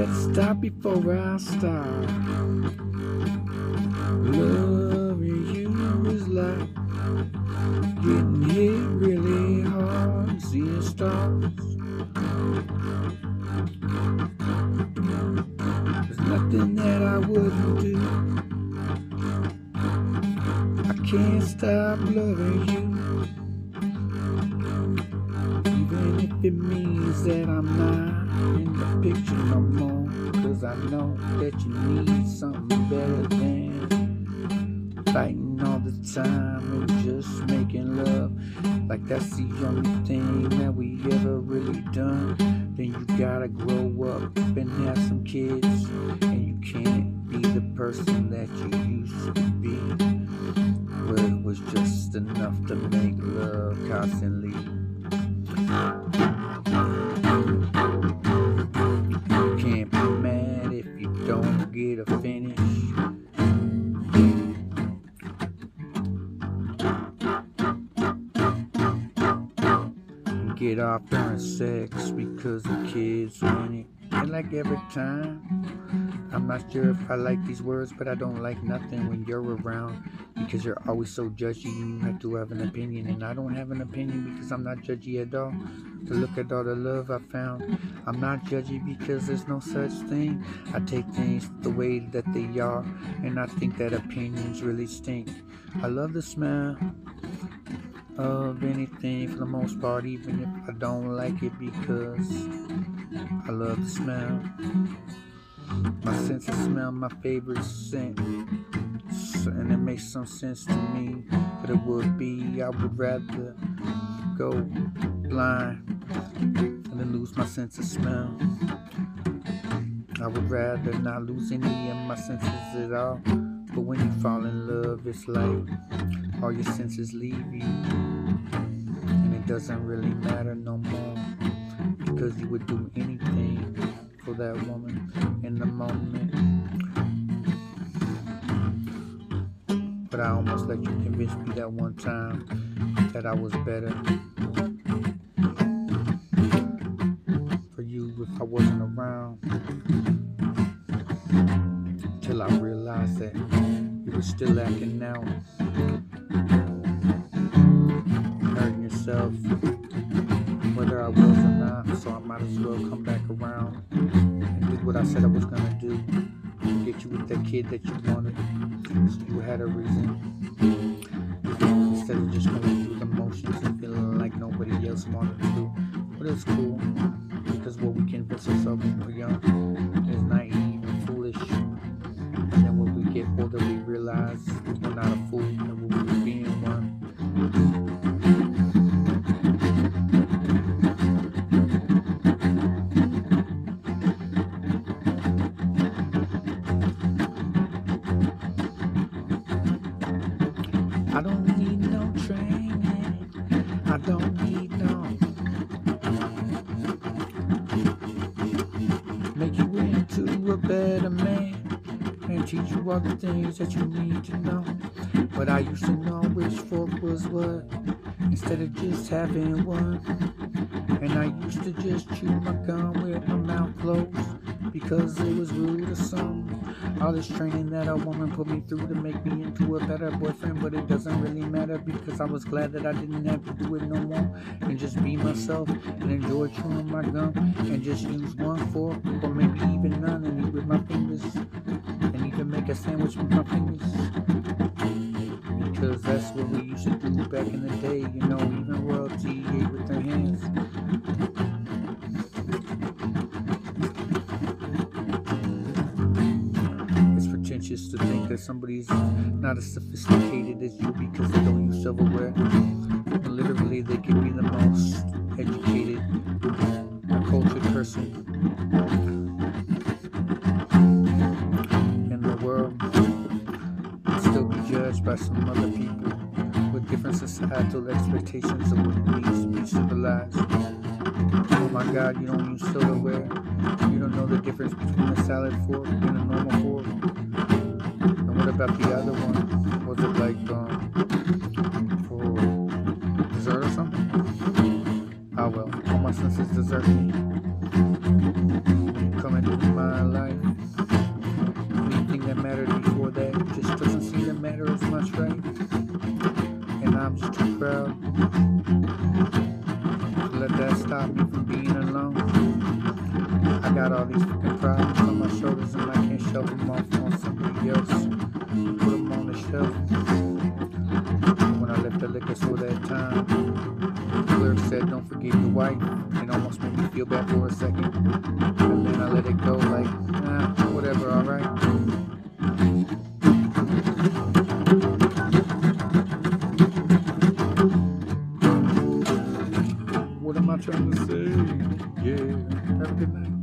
Let's stop before I start. Loving you is like getting hit really hard, seeing stars. There's nothing that I wouldn't do. I can't stop loving you, even if it means that I'm not in the picture no more. Cause I know that you need something better than fighting all the time and just making love. Like that's the only thing that we ever really done. Then you gotta grow up and have some kids, and you can't be the person that you used to be, where it was just enough to make love constantly. You can't be mad if you don't get a finish. Get off during sex because the kids want it. And like every time, I'm not sure if I like these words, but I don't like nothing when you're around, because you're always so judgy and you have to have an opinion. And I don't have an opinion because I'm not judgy at all. But look at all the love I found. I'm not judgy because there's no such thing. I take things the way that they are, and I think that opinions really stink. I love the smell of anything for the most part, even if I don't like it, because I love the smell. My sense of smell, my favorite scent, and it makes some sense to me. But it would be, I would rather go blind than lose my sense of smell. I would rather not lose any of my senses at all. But when you fall in love, it's like all your senses leave you, and it doesn't really matter no more, because you would do anything for that woman in the moment. But I almost let you convince me that one time that I was better for you if I wasn't around, till I realized that you were still acting out, hurting yourself, whether I was or not. So I might as well come back around and do what I said I was gonna do, and get you with that kid that you wanted, so you had a reason, instead of just going through the motions and feeling like nobody else wanted to do. But it's cool, because what we convince ourselves when we're young is naive and foolish. And then when we get older, we realize we're not a fool, and we're being one. I don't need no training. I don't need no make you into a better man and teach you all the things that you need to know. But I used to know which fork was what, instead of just having one. And I used to just chew my gum with my mouth closed, because it was rude or something. All this training that a woman put me through to make me into a better boyfriend, but it doesn't really matter, because I was glad that I didn't have to do it no more, and just be myself and enjoy chewing my gum, and just use one fork or maybe even none, and eat with my fingers, and even make a sandwich with my fingers, because that's what we used to do back in the day. You know, even royalty ate with their hands. Just to think that somebody's not as sophisticated as you because they don't use silverware. And literally, they could be the most educated, cultured person in the world, and still be judged by some other people with different societal expectations of what it means to be civilized. Oh my God, you don't use silverware. You don't know the difference between a salad fork and a normal fork. What about the other one? Was it like for dessert or something? Ah well, all my senses desert me. When you come into in my life. Anything that mattered before that just doesn't seem to matter as much, right? And I'm just too proud to let that stop me from being alone. I got all these fucking problems on my shoulders and I can't shove them off on somebody else. Put them on the shelf. When I left the liquor store that time, the clerk said, "Don't forget your wife." It almost made me feel bad for a second. But then I let it go like, nah, whatever, alright. What am I trying to say? Yeah, have a good night.